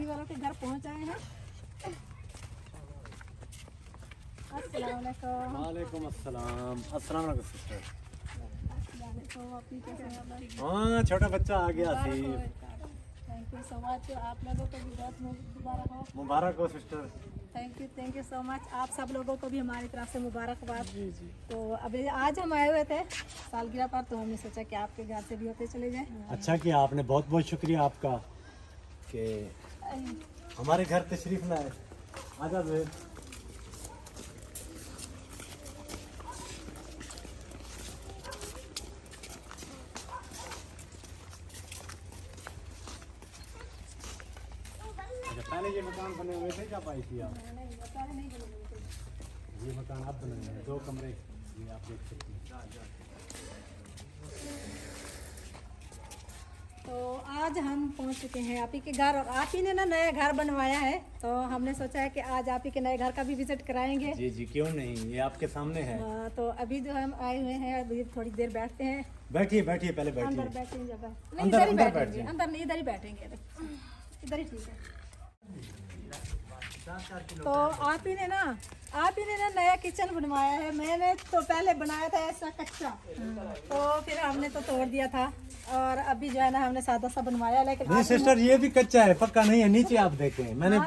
Lucky वालों के घर पहुंच आए हैं। अस्सलाम वालेकुम। वालेकुम अस्सलाम। अस्सलाम वालेकुम सिस्टर। हाँ, छोटा बच्चा आ गया सी। Thank you so much. आप लोगों को भी बहुत मुबारक हो। मुबारक हो sister. Thank you so much. आप सब लोगों को भी हमारी तरफ से मुबारकबाद। तो अभी आज हम आए हुए थे सालगिरह पर, तो हमने सोचा कि आपके घर से भी होते चले जाएं। अच्छा किया आपने, बहुत बहुत शुक्रिया आपका कि हमारे घर तशरीफ लाए। आजा ज़ुहैर। पहले ये मकान बने हुए थे, जब आई थी आप? ये मकान अब बने हुए हैं, 2 कमरे, ये आप देख सकते हैं। तो आज हम पहुंच चुके हैं आप ही के घर, और आप ही ने ना नया घर बनवाया है, तो हमने सोचा है कि आज आप ही के नए घर का भी विजिट कराएंगे। जी जी, क्यों नहीं, ये आपके सामने है। तो अभी जो हम आए हुए हैं, अभी थोड़ी देर बैठते हैं। बैठिए बैठिए, पहले अंदर बैठिए। बैठेंगे जगह नहीं, अंदर- इधर ही अंदर बैठ बैठेंगे। जाएं। अंदर नहीं, इधर ही बैठेंगे, इधर ही ठीक है। तो आप ही ने ना नया किचन बनवाया है। मैंने तो पहले बनाया था ऐसा कच्चा, तो फिर हमने तो तोड़ दिया था, और अभी जो है ना हमने सादा सा बनवाया। लेकिन नहीं सिस्टर, ये भी कच्चा है, पक्का नहीं है। नीचे आप देखें, मैंने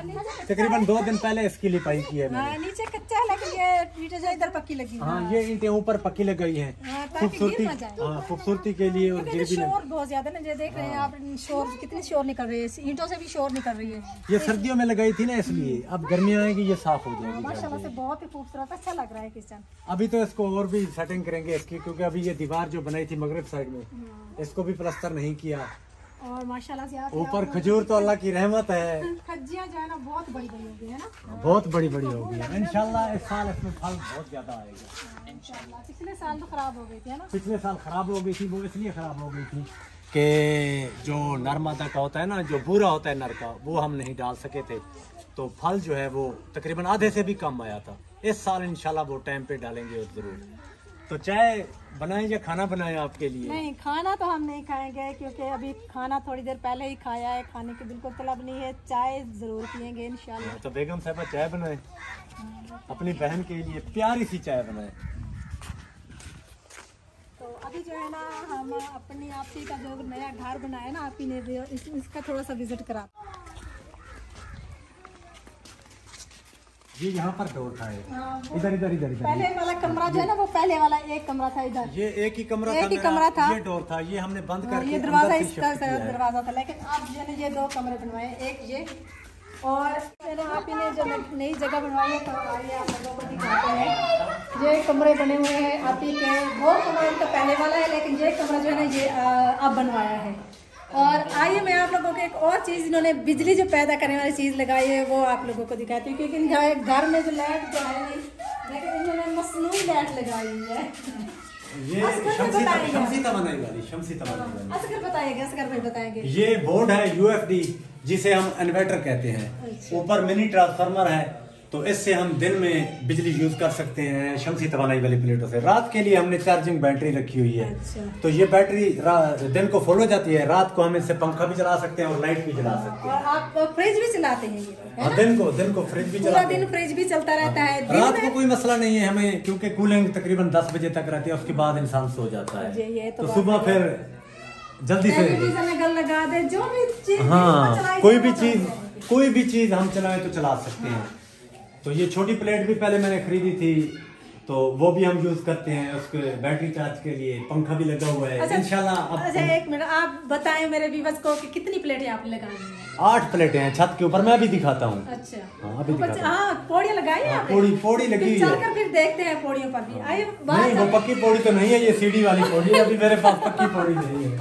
तकरीबन 2 दिन पहले इसकी लिपाई की है मैंने। नीचे कच्चा है, लेकिन ये ईंटें जो इधर पक्की लगी है। हाँ, ये ईंटें ऊपर पक्की लग गई हैं, ताकि खूबसूरती। गिर ना जाए। हाँ, खूबसूरती के लिए, और क्योंकि गिर भी नहीं। शोर बहुत ज्यादा ना, जो देख रहे हैं आप, शोर कितनी शोर निकल रही है, ईंटों से भी शोर निकल रही है। ये सर्दियों में लगाई थी ना, इसलिए। अब गर्मियाँ आएगी, ये साफ हो जाएगी। माशाल्लाह से बहुत ही खूबसूरत, अच्छा लग रहा है किचन। अभी तो इसको और भी सेटिंग करेंगे इसकी, क्योंकि अभी ये दीवार जो बनाई थी मगरब साइड में, इसको भी प्लास्टर नहीं किया। और माशाल्लाह से ऊपर खजूर तो अल्लाह की रहमत है, खज्जियाँ जो है ना बहुत बड़ी बड़ी हो गई है ना। बहुत बड़ी बड़ी होगी। इंशाल्लाह इस साल इसमें फल बहुत ज्यादा आएगा इंशाल्लाह। पिछले साल तो खराब हो गई थी है ना। पिछले साल खराब हो गई थी, वो इसलिए खराब हो गई थी कि जो नर मादा का होता है ना, जो बूरा होता है नर का, वो हम नहीं डाल सके थे, तो फल जो है वो तकरीबन आधे से भी कम आया था। इस साल इंशाल्लाह वो टाइम पे डालेंगे और जरूर। तो चाय बनाएं या खाना बनाएं आपके लिए? नहीं, खाना तो हम नहीं खाएंगे, क्योंकि अभी खाना थोड़ी देर पहले ही खाया है, खाने की बिल्कुल तलब नहीं है। चाय जरूर पियेंगे इंशाल्लाह। तो बेगम साहबा चाय बनाएं, अपनी बहन के लिए प्यारी सी चाय बनाएं। तो अभी जो है ना हम अपनी आप ही का जो नया घर बनाया ना, आप ही ने इसका थोड़ा सा विजिट करा। ये यहाँ पर डोर था, इधर इधर इधर इधर। पहले वाला कमरा जो है ना, वो पहले वाला एक कमरा था इधर। ये एक ही कमरा था। ये डोर था, ये हमने बंद करके ये दरवाजा अंदर से इसका शिफ्ट किया है। दरवाजा था, लेकिन अब जो है ये 2 कमरे बनवाए, एक ये, और आप ही ने जो नई जगह बनवाई है, तो आइए आप लोगों को दिखाते हैं। ये कमरे बने हुए हैं आप ही के। वो कमरा तो पहले वाला है, लेकिन ये कमरा जो है ना ये अब बनवाया है। और आइए मैं आप लोगों को एक और चीज़, इन्होंने बिजली जो पैदा करने वाली चीज़ लगाई है वो आप लोगों को दिखाती हूँ, क्योंकि इन घर में जो लाइट जो है नहीं, लेकिन इन्होंने मसनूई लाइट लगाई हुई है। ये शमसी तवानाई वाली। असगर बताएंगे, असगर भाई बताएंगे। ये बोर्ड है UFD, जिसे हम इन्वर्टर कहते हैं। ऊपर मिनी ट्रांसफार्मर है, तो इससे हम दिन में बिजली यूज कर सकते हैं शमसी तवानाई वाली प्लेटों से। रात के लिए हमने चार्जिंग बैटरी रखी हुई है। तो ये बैटरी दिन को फुल हो जाती है, रात को हम इससे पंखा भी चला सकते हैं और लाइट भी जला सकते हैं। और आप फ्रिज भी चलाते हैं? हाँ, दिन को फ्रिज भी पूरा दिन फ्रिज भी चलता रहता है। रात को कोई मसला नहीं है हमें, क्योंकि कूलिंग तकरीबन 10 बजे तक रहती है, उसके बाद इंसान सो जाता है। तो सुबह फिर जल्दी से लगा दे, जो भी चीज, हाँ, कोई भी चीज हम चलाएं तो चला सकते हैं। तो ये छोटी प्लेट भी पहले मैंने खरीदी थी, तो वो भी हम यूज करते हैं उसके बैटरी चार्ज के लिए। पंखा भी लगा हुआ है। अच्छा, इंशाल्लाह। अच्छा, एक मिनट आप बताएं मेरे व्यूअर्स को कि कितनी प्लेटें आपने लगाई हैं? 8 प्लेटें हैं छत के ऊपर, मैं अभी दिखाता हूँ। अच्छा, हाँ, अभी दिखाता हूँ। हाँ, पौड़ियाँ लगाई हैं आपने? पौड़ी लगी हुई है। चलकर फिर देखते हैं पौड़ियों पर भी। आइए। नहीं, वो पक्की पौड़ी तो नहीं है, ये सीढ़ी वाली पौड़ी है। अभी मेरे पास पक्की पौड़ी नहीं है।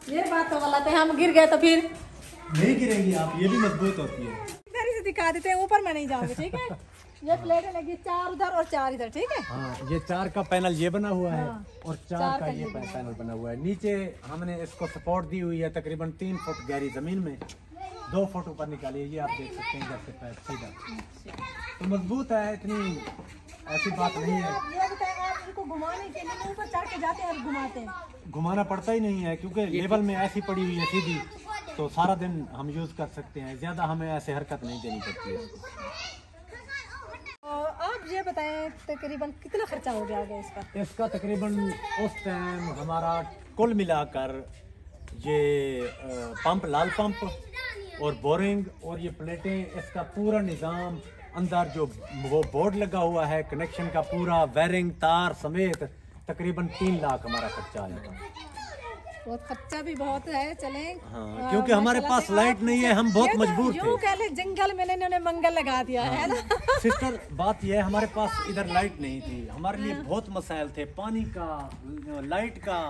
ये बात तो गलत है, हम गिर गए तो फिर नहीं गिरेंगी आप, ये भी मजबूत होती है। इधर से दिखा देते हैं, ऊपर मैं नहीं जाऊंगी, ठीक है? ये प्लेटें लगी 4 उधर और 4 इधर, ठीक है? हाँ, ये 4 का पैनल ये बना हुआ है, और 4 का ये पैनल बना हुआ है। नीचे हमने इसको सपोर्ट दी हुई है तकरीबन 3 फुट गहरी जमीन में, 2 फुट ऊपर निकाली है। ये आप देख सकते हैं, जैसे पैर सीधा तो मजबूत है, इतनी ऐसी बात नहीं है। ये बताएं, आप इनको घुमाने के लिए ऊपर चढ़ के जाते हैं और घुमाते हैं? घुमाना पड़ता ही नहीं है, क्योंकि लेवल में ऐसी पड़ी हुई है सीधी, तो सारा दिन हम यूज़ कर सकते हैं, ज़्यादा हमें ऐसे हरकत नहीं देनी पड़ती है। तो आप ये बताएं तकरीबन कितना खर्चा हो जाएगा इस पर? इसका तकरीबन उस टाइम हमारा कुल मिलाकर ये पंप, लाल पंप और बोरिंग और ये प्लेटें, इसका पूरा निज़ाम, अंदर जो वो बोर्ड लगा हुआ है, कनेक्शन का पूरा वायरिंग, तार समेत तकरीबन 3 लाख हमारा खर्चा आएगा। बहुत खर्चा भी बहुत है। चले हाँ, क्योंकि हमारे पास लाइट नहीं है, हम बहुत मजबूर थे। यूं कह ले जंगल में इन्होंने मंगल लगा दिया है ना। सिस्टर, बात यह है हमारे पास इधर लाइट नहीं थी, हमारे लिए बहुत मसाइल थे, पानी का, लाइट का,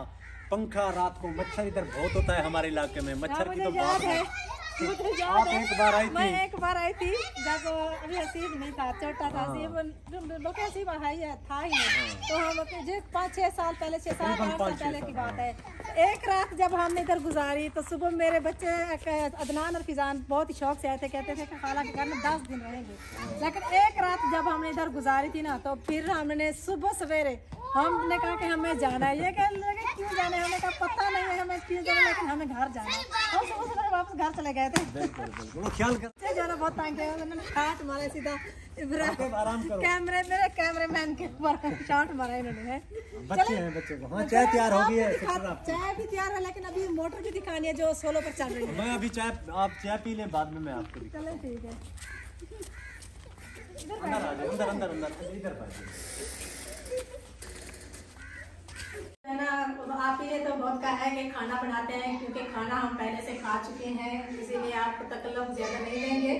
पंखा, रात को मच्छर इधर बहुत होता है हमारे इलाके में, मच्छर की तो बात है। मुझे याद है, एक बार आई मैं थी, एक बार आई थी जब अभी हसीब नहीं था, छोटा था हसीब, लोग हसीब था ही नहीं। तो हम 5-6 साल पहले, 6-7 साल पहले की बात है। एक रात जब हमने इधर गुजारी तो सुबह मेरे बच्चे अदनान और फिजान बहुत ही शौक से आए थे, कहते थे कि खाला के घर में 10 दिन रहेंगे। लेकिन एक रात जब हमने इधर गुजारी थी ना, तो फिर हमने सुबह सवेरे हमने कहा कि हमें जाना है। ये कहने लगे क्यों जाना है, हमने कहा पता नहीं है हमें क्यों जाना है, लेकिन हमें घर जाना है। हम सुबह सवेरे वापस घर चले गए थे। ख्याल कर जाना बहुत तंग है, उन्होंने शाट मारा सीधा आराम करो। कैमरे, मेरे कैमरामैन के ऊपर शाट मारा इन्होंने है। बच्चे हैं बच्चे को। हाँ, चाय तैयार हो गई है। चाय भी तैयार है, लेकिन अभी मोटर भी दिखानी है जो सोलो पर चल रही है। मैं अभी चाय, आप चाय पी लें, बाद में मैं आपको दिखाऊंगा। चलो ठीक है, अंदर आ जाओ, अंदर अंदर अंदर इधर है ना। आप ये तो बहुत कहा है कि खाना बनाते हैं, क्योंकि खाना हम पहले से खा चुके हैं, इसीलिए आपको तकल्लुफ़ ज़्यादा नहीं देंगे,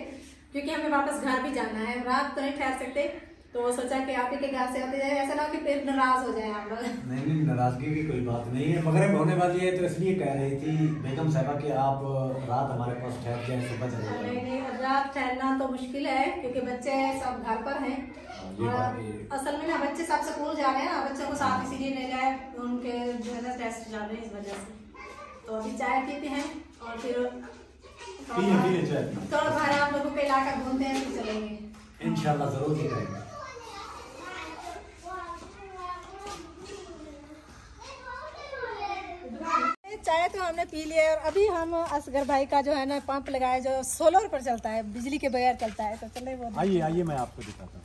क्योंकि हमें वापस घर भी जाना है, रात तो नहीं ठहर सकते। तो सोचा कि आप ही के घर से आते जाए, ऐसा ना हो कि फिर नाराज हो जाए आप लोग। नहीं, नाराजगी की कोई बात नहीं है। मगरिब होने वाली है, तो इसलिए कह रही थी बेगम साहिबा कि आप रात हमारे पास ठहर जाए, सुबह चले जाए। नहीं, रात ठहरना तो मुश्किल है, क्योंकि बच्चे सब घर पर हैं। असल में ना बच्चे सब स्कूल जा रहे हैं ना, बच्चों को साथ इसीलिए ले जाए, उनके जो है ना टेस्ट चल रहे हैं, इस वजह से। तो अभी चाय पीते हैं और फिर थोड़ा बाहर आप लोगों के इलाका घूमते हैं, फिर चलेंगे इंशाल्लाह, जरूर करेंगे। चाय तो हमने पी लिया और अभी हम असगर भाई का जो है ना पंप लगाया, जो सोलर पर चलता है, बिजली के बगैर चलता है। तो चले वो आइए आइए, मैं आपको दिखाता हूँ।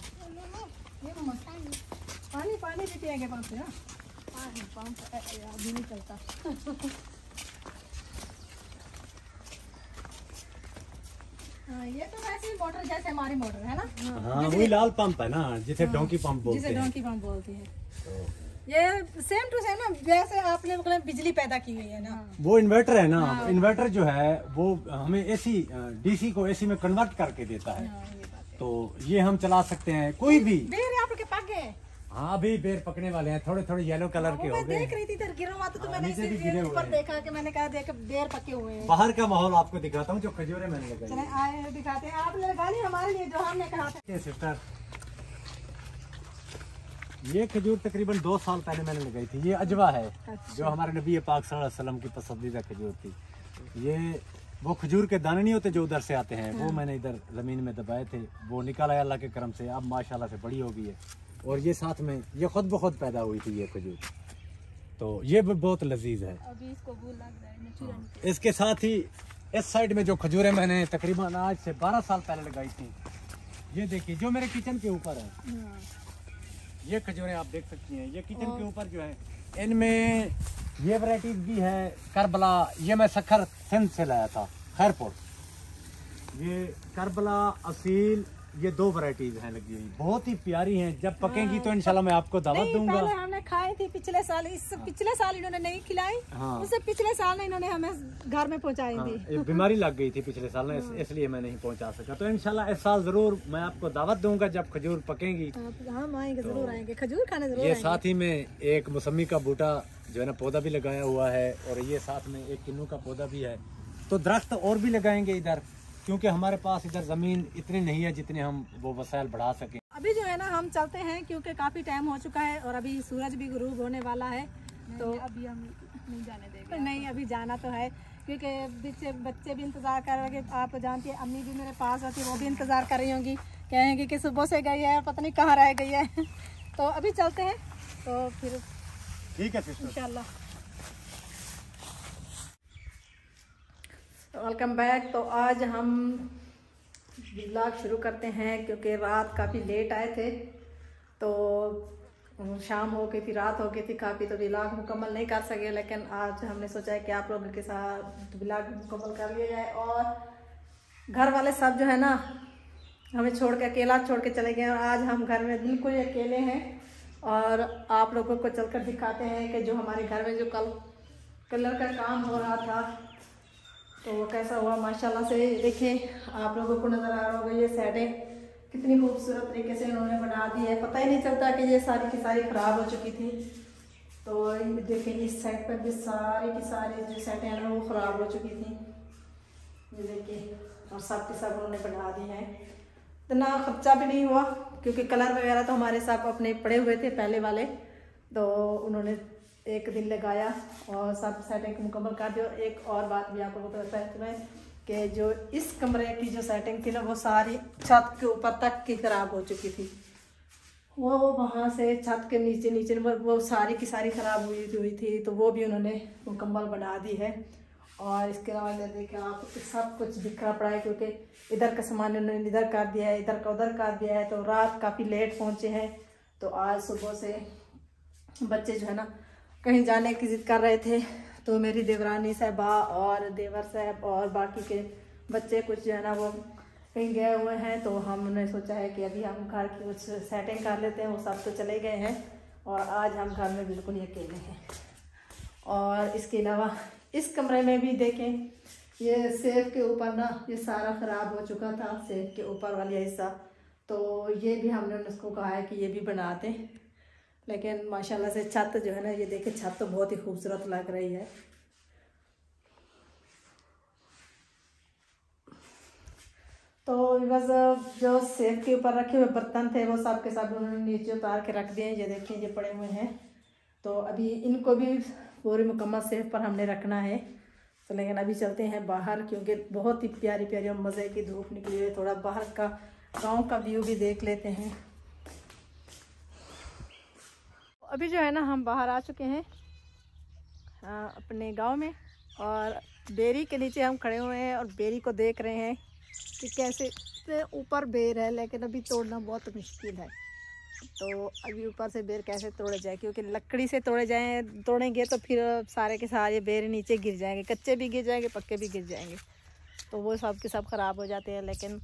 पानी भी पिएंगे पंप से ना। पंप अभी नहीं चलता। हाँ, ये तो वैसे ही मोटर जैसे हमारी मोटर है ना। हाँ, वही लाल पंप है ना, जिसे डोंकी पंप बोलते हैं। जिसे डोंकी पंप बोलते हैं। ये सेम टू सेम ना, जैसे आपने मतलब बिजली पैदा की हुई है ना। वो इन्वर्टर है ना, इन्वर्टर जो है वो हमें एसी, डीसी को एसी में कन्वर्ट करके देता है। तो ये हम चला सकते हैं कोई भी। बेर आप के पक गए? हाँ, अभी बेर पकने वाले हैं, थोड़े थोड़े येलो कलर के हो गए। देख रही थी इधर गिरा हुआ, तो मैंने इसे ऊपर देखा कि मैंने कहा देख बेर पके हुए हैं। बाहर का माहौल आपको दिखाता हूँ, जो खजूरें मैंने लगाई। चले आए दिखाते हैं, आप लगा ली हमारे लिए जो हमने कहा था। सिस्टर, ये खजूर तकरीबन 2 साल पहले मैंने लगाई थी। ये अजवा है। अच्छा। जो हमारे नबी पाक सल्लल्लाहु अलैहि वसल्लम की पसंदीदा खजूर थी। ये वो खजूर के दाने नहीं होते जो उधर से आते हैं, वो मैंने इधर जमीन में दबाए थे, वो निकल आया अल्लाह के करम से, अब माशाल्लाह से बड़ी हो गई है। और ये साथ में ये खुद ब खुद पैदा हुई थी ये खजूर, तो ये भी बहुत लजीज है। अभी इसको भूल लग जाए। इसके साथ ही इस साइड में जो खजूरें मैंने तकरीबन आज से 12 साल पहले लगाई थी, ये देखिए जो मेरे किचन के ऊपर है, ये खजूरें आप देख सकती हैं। ये किचन के ऊपर जो है, इनमें ये वैरायटीज भी है। करबला, ये मैं सखर सिंध से लाया था, खैरपुर। ये करबला, असील, ये 2 वैरायटीज हैं लगी हुई, बहुत ही प्यारी हैं। जब पकेंगी तो इंशाल्लाह मैं आपको दावत दूंगा। पहले हमने खाई थी पिछले साल, पिछले साल इन्होंने नहीं खिलाई। हाँ। उससे पिछले साल इन्होंने हमें घर में पहुंचाई हाँ, थी। बीमारी लग गई थी पिछले साल ना, इसलिए मैं नहीं पहुंचा सका। तो इंशाल्लाह इस साल जरूर मैं आपको दावत दूंगा जब खजूर पकेंगी। हम आएंगे, जरूर आएंगे, खजूर खाने जरूर ये आएंगे। साथ ही में एक मौसमी का बूटा जो है ना पौधा भी लगाया हुआ है, और ये साथ में एक किन्नू का पौधा भी है। तो दरख्त और भी लगाएंगे इधर, क्योंकि हमारे पास इधर जमीन इतनी नहीं है जितने हम वो वसाइल बढ़ा सकें। अभी जो है ना हम चलते हैं, क्योंकि काफी टाइम हो चुका है और अभी सूरज भी गुरूब होने वाला है। तो अभी हम नहीं जाने देंगे। नहीं, अभी जाना तो है, क्योंकि बच्चे भी इंतजार कर रहे हैं। आप जानती है, अम्मी भी मेरे पास आती है, वो भी इंतजार कर रही होंगी, कहेंगे कि सुबह से गई है, पता नहीं कहाँ रह गई है। तो अभी चलते हैं, तो फिर ठीक है सिस्टर, इंशाल्लाह। Welcome back. तो आज हम व्लॉग शुरू करते हैं क्योंकि रात काफ़ी लेट आए थे, तो शाम हो गई थी, रात हो गई थी काफ़ी, तो व्लॉग मुकम्मल नहीं कर सके। लेकिन आज हमने सोचा है कि आप लोगों के साथ व्लॉग मुकम्मल कर लिया जाए। और घर वाले सब जो है ना हमें छोड़ के, अकेला छोड़ के चले गए, और आज हम घर में बिल्कुल अकेले हैं। और आप लोगों को चलकर दिखाते हैं कि जो हमारे घर में जो कलर का काम हो रहा था तो वो कैसा हुआ। माशाल्लाह से देखें, आप लोगों को नज़र आ रहा होगा ये साइडें कितनी खूबसूरत तरीके से उन्होंने बना दी है। पता ही नहीं चलता कि ये सारी की सारी ख़राब हो चुकी थी। तो देखें इस साइड पर भी सारी की सारी जो साइडें हैं वो ख़राब हो चुकी थी, ये देखिए, और सब के सब उन्होंने बना दी हैं। इतना खर्चा भी नहीं हुआ क्योंकि कलर वगैरह तो हमारे साथ अपने पड़े हुए थे पहले वाले, तो उन्होंने एक दिन लगाया और सब सेटिंग मुकम्मल कर दी। और एक और बात भी आपको बताता है कि जो इस कमरे की जो सेटिंग थी ना वो सारी छत के ऊपर तक की ख़राब हो चुकी थी। वो वहाँ से छत के नीचे नीचे वो सारी की सारी ख़राब हुई थी, तो वो भी उन्होंने मुकम्मल बना दी है। और इसके अलावा देखिए आप सब कुछ बिखरा पड़ा है क्योंकि इधर का सामान उन्होंने इधर कर दिया है, इधर का उधर कर दिया है। तो रात काफ़ी लेट पहुँचे हैं, तो आज सुबह से बच्चे जो है ना कहीं जाने की ज़िद कर रहे थे, तो मेरी देवरानी साहबा और देवर साहब और बाकी के बच्चे कुछ जो है ना वो कहीं गए हुए हैं। तो हमने सोचा है कि अभी हम घर की कुछ सेटिंग कर लेते हैं। वो सब तो चले गए हैं और आज हम घर में बिल्कुल ही अकेले हैं। और इसके अलावा इस कमरे में भी देखें, ये सेफ के ऊपर ना ये सारा ख़राब हो चुका था, सेफ के ऊपर वाला हिस्सा, तो ये भी हमने उसको कहा है कि ये भी बना दें। लेकिन माशाल्लाह से छत जो है ना, ये देखें छत तो बहुत ही खूबसूरत लग रही है। तो बस जो सेफ के ऊपर रखे हुए बर्तन थे वो सब के सब उन्होंने नीचे उतार के रख दिए हैं। ये देखिए ये पड़े हुए हैं, तो अभी इनको भी पूरी मुकम्मल सेफ पर हमने रखना है। तो लेकिन अभी चलते हैं बाहर क्योंकि बहुत ही प्यारी प्यारी और मज़े की धूप निकली है। थोड़ा बाहर का गांव का व्यू भी देख लेते हैं। अभी जो है ना हम बाहर आ चुके हैं अपने गांव में, और बेरी के नीचे हम खड़े हुए हैं और बेरी को देख रहे हैं कि कैसे ऊपर बेर है, लेकिन अभी तोड़ना बहुत मुश्किल है। तो अभी ऊपर से बेर कैसे तोड़े जाए, क्योंकि लकड़ी से तोड़ेंगे तो फिर सारे के सारे बेर नीचे गिर जाएंगे, कच्चे भी गिर जाएंगे, पक्के भी गिर जाएंगे, तो वो सब के सब ख़राब हो जाते हैं। लेकिन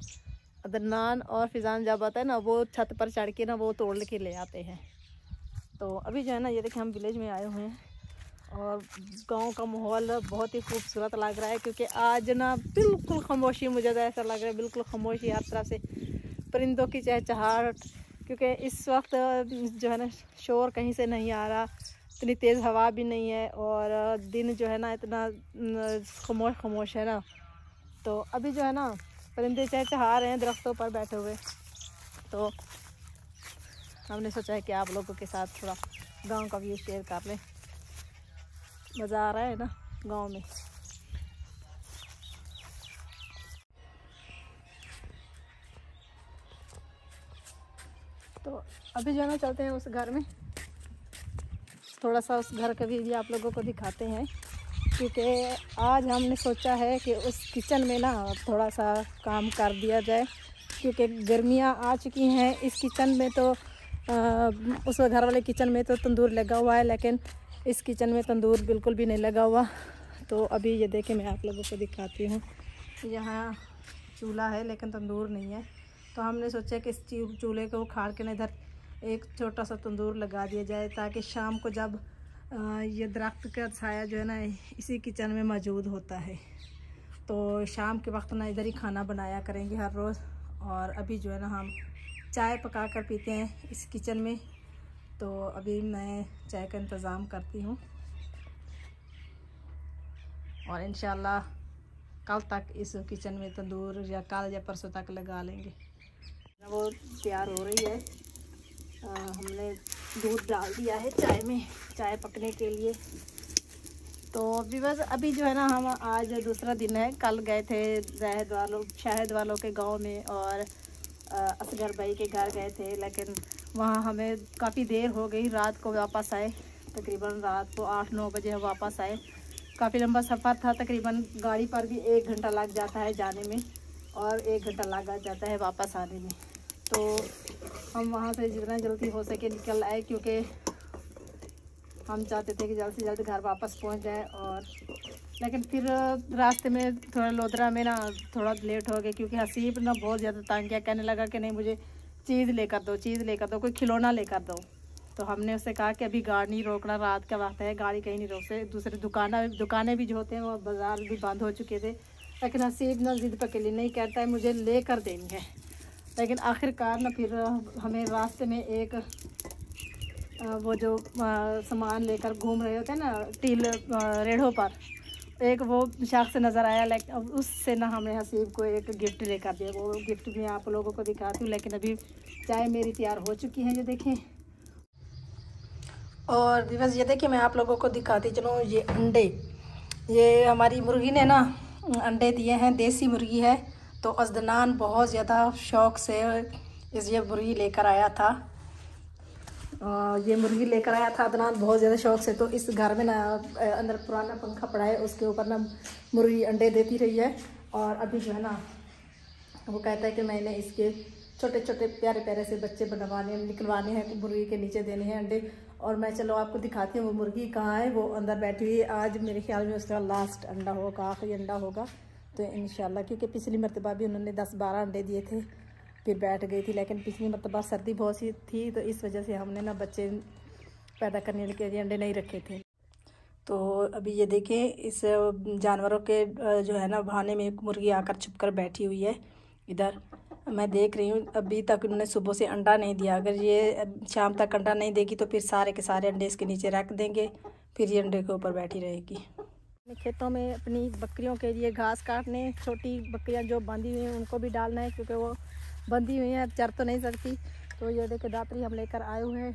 अदनान और फिजान जब आता है ना वो छत पर चढ़ के ना वो तोड़ के ले आते हैं। तो अभी जो है ना ये देखिए हम विलेज में आए हुए हैं और गांव का माहौल बहुत ही खूबसूरत लग रहा है क्योंकि आज ना बिल्कुल खामोशी, मुझे तो ऐसा लग रहा है बिल्कुल खामोशी, हर तरह से परिंदों की चहचहाहट, क्योंकि इस वक्त जो है ना शोर कहीं से नहीं आ रहा, इतनी तेज़ हवा भी नहीं है और दिन जो है ना इतना खामोश है ना। तो अभी जो है ना परिंदे चहचहा रहे हैं दरख्तों पर बैठे हुए, तो हमने सोचा है कि आप लोगों के साथ थोड़ा गांव का व्यू शेयर कर लें। मज़ा आ रहा है ना गांव में। तो अभी जो है ना चलते हैं उस घर में, थोड़ा सा उस घर का भी आप लोगों को दिखाते हैं क्योंकि आज हमने सोचा है कि उस किचन में ना थोड़ा सा काम कर दिया जाए क्योंकि गर्मियां आ चुकी हैं। इस किचन में तो उस घर वाले किचन में तो तंदूर लगा हुआ है, लेकिन इस किचन में तंदूर बिल्कुल भी नहीं लगा हुआ। तो अभी ये देखें मैं आप लोगों को दिखाती हूँ, यहाँ चूल्हा है लेकिन तंदूर नहीं है। तो हमने सोचा कि इस चूल्हे को उखाड़ के ना इधर एक छोटा सा तंदूर लगा दिया जाए ताकि शाम को जब ये दरख्त का छाया जो है ना इसी किचन में मौजूद होता है, तो शाम के वक्त ना इधर ही खाना बनाया करेंगे हर रोज़। और अभी जो है ना हम चाय पका कर पीते हैं इस किचन में, तो अभी मैं चाय का इंतज़ाम करती हूँ और इंशाल्लाह कल तक इस किचन में तंदूर या कल या परसों तक लगा लेंगे। वो तैयार हो रही है, हमने दूध डाल दिया है चाय में, चाय पकने के लिए। तो अभी बस अभी जो है ना हम आज दूसरा दिन है, कल गए थे शाहिद वालों के गांव में और असगर भाई के घर गए थे, लेकिन वहाँ हमें काफ़ी देर हो गई, रात को वापस आए, तकरीबन रात को 8-9 बजे हम वापस आए काफ़ी लंबा सफ़र था, तकरीबन गाड़ी पर भी 1 घंटा लग जाता है जाने में और 1 घंटा लग जाता है वापस आने में। तो हम वहाँ से जितना जल्दी हो सके निकल आए, क्योंकि हम चाहते थे कि जल्द से जल्द घर वापस पहुँच जाए। और लेकिन फिर रास्ते में थोड़ा लोधरा में ना थोड़ा लेट हो गया, क्योंकि हसीब ना बहुत ज़्यादा तंग किया, कहने लगा कि नहीं मुझे चीज़ लेकर दो, चीज़ लेकर दो, कोई खिलौना लेकर दो। तो हमने उससे कहा कि अभी गाड़ी नहीं रोकना, रात का वक्त है, गाड़ी कहीं नहीं रोक सकते। दूसरे दुकानें भी जो होते हैं वो बाज़ार भी बंद हो चुके थे, लेकिन हसीब ना ज़िद पर के लिए नहीं कहता है मुझे ले कर देनी है। लेकिन आखिरकार ना फिर हमें रास्ते में एक वो जो सामान लेकर घूम रहे होते हैं ना टील रेढ़ों पर, एक वो शख्स नज़र आया, लेकिन उससे ना हमें हसीब को एक गिफ्ट लेकर दिया। वो गिफ्ट भी आप लोगों को दिखाती हूँ, लेकिन अभी चाय मेरी तैयार हो चुकी है, ये देखें। और दिवस ये देखिए, मैं आप लोगों को दिखाती चलूँ, ये अंडे, ये हमारी मुर्गी ने ना अंडे दिए हैं, देसी मुर्गी है। तो अज़दनान बहुत ज़्यादा शौक़ से ये मुर्गी लेकर आया था, ये मुर्गी लेकर आया था अदनान बहुत ज़्यादा शौक़ से। तो इस घर में ना अंदर पुराना पंखा पड़ा है, उसके ऊपर ना मुर्गी अंडे देती रही है। और अभी जो है ना वो कहता है कि मैंने इसके छोटे छोटे प्यारे प्यारे से बच्चे निकलवाने हैं, मुर्गी के नीचे देने हैं अंडे। और मैं चलो आपको दिखाती हूँ वो मुर्गी कहाँ है, वो अंदर बैठी हुई है। आज मेरे ख्याल में उसका लास्ट अंडा होगा, आखिरी अंडा होगा। तो इंशाल्लाह, क्योंकि पिछली मरतबा भी उन्होंने 10-12 अंडे दिए थे, फिर बैठ गई थी। लेकिन पिछली मरतबा सर्दी बहुत सी थी, तो इस वजह से हमने ना बच्चे पैदा करने के लिए अंडे नहीं रखे थे। तो अभी ये देखें, इस जानवरों के जो है ना बहाने में एक मुर्गी आकर छुप कर बैठी हुई है इधर। मैं देख रही हूँ अभी तक उन्होंने सुबह से अंडा नहीं दिया। अगर ये शाम तक अंडा नहीं देगी तो फिर सारे के सारे अंडे इसके नीचे रख देंगे, फिर ये अंडे के ऊपर बैठी रहेगी। खेतों में अपनी बकरियों के लिए घास काटने, छोटी बकरियां जो बंधी हुई हैं उनको भी डालना है, क्योंकि वो बंधी हुई हैं, चर तो नहीं सकती। तो ये देखिए दातरी हम लेकर आए हुए हैं।